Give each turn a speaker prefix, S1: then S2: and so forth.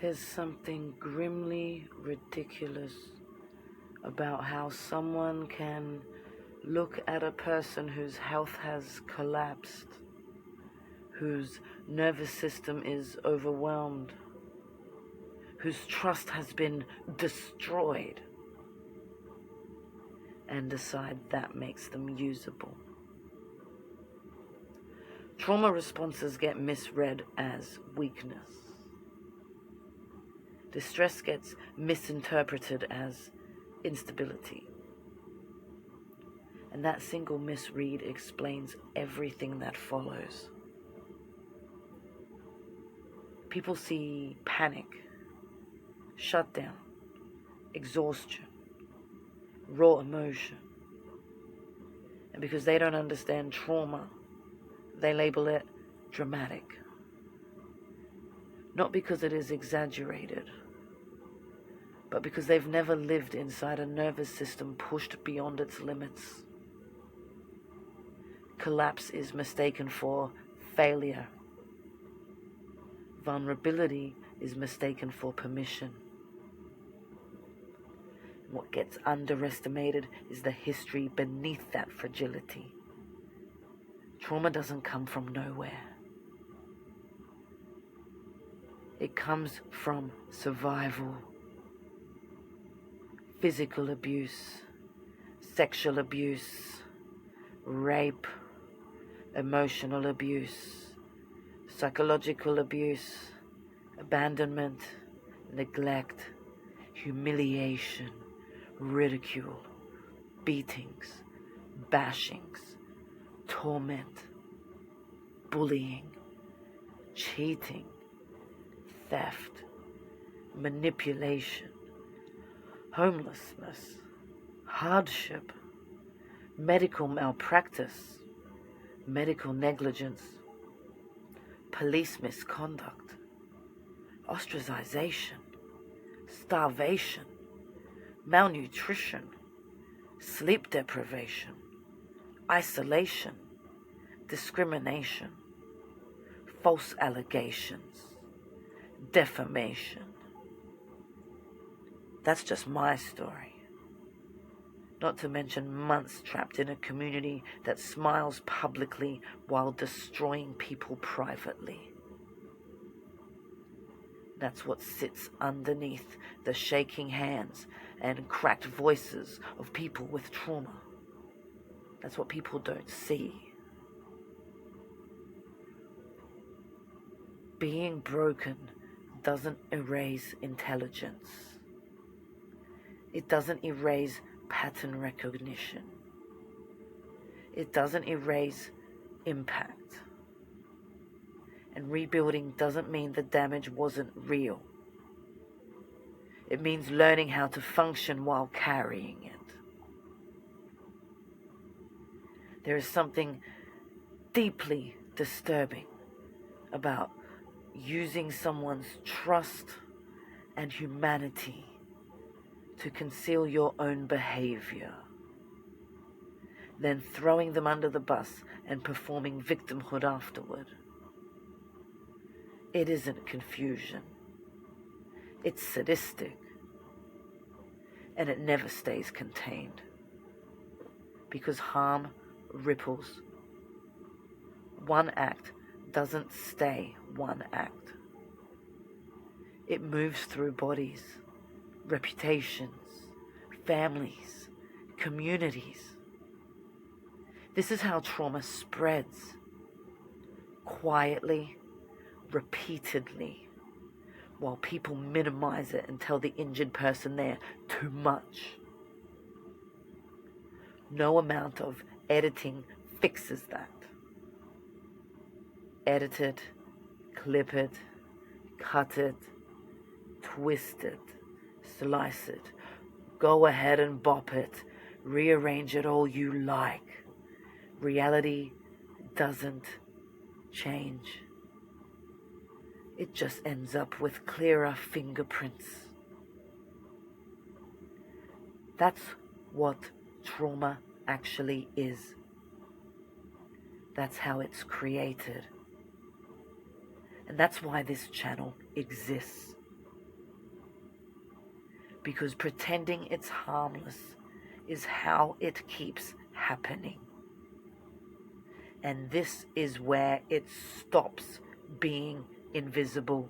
S1: There's something grimly ridiculous about how someone can look at a person whose health has collapsed, whose nervous system is overwhelmed, whose trust has been destroyed, and decide that makes them usable. Trauma responses get misread as weakness. Distress gets misinterpreted as instability. And that single misread explains everything that follows. People see panic, shutdown, exhaustion, raw emotion. And because they don't understand trauma, they label it dramatic. Not because it is exaggerated, but because they've never lived inside a nervous system pushed beyond its limits. Collapse is mistaken for failure. Vulnerability is mistaken for permission. What gets underestimated is the history beneath that fragility. Trauma doesn't come from nowhere. It comes from survival, physical abuse, sexual abuse, rape, emotional abuse, psychological abuse, abandonment, neglect, humiliation, ridicule, beatings, bashings, torment, bullying, cheating, theft, manipulation, homelessness, hardship, medical malpractice, medical negligence, police misconduct, ostracization, starvation, malnutrition, sleep deprivation, isolation, discrimination, false allegations, defamation. That's just my story. Not to mention months trapped in a community that smiles publicly while destroying people privately. That's what sits underneath the shaking hands and cracked voices of people with trauma. That's what people don't see. Being broken doesn't erase intelligence. It doesn't erase pattern recognition. It doesn't erase impact. And rebuilding doesn't mean the damage wasn't real. It means learning how to function while carrying it. There is something deeply disturbing about using someone's trust and humanity to conceal your own behavior, then throwing them under the bus and performing victimhood afterward. It isn't confusion. It's sadistic. And it never stays contained. Because harm ripples. One act doesn't stay one act. It moves through bodies, reputations, families, communities. This is how trauma spreads. Quietly, repeatedly, while people minimize it and tell the injured person they're too much. No amount of editing fixes that. Edit it, clip it, cut it, twist it, slice it, go ahead and bop it, rearrange it all you like. Reality doesn't change. It just ends up with clearer fingerprints. That's what trauma actually is. That's how it's created. And that's why this channel exists. because pretending it's harmless is how it keeps happening. And this is where it stops being invisible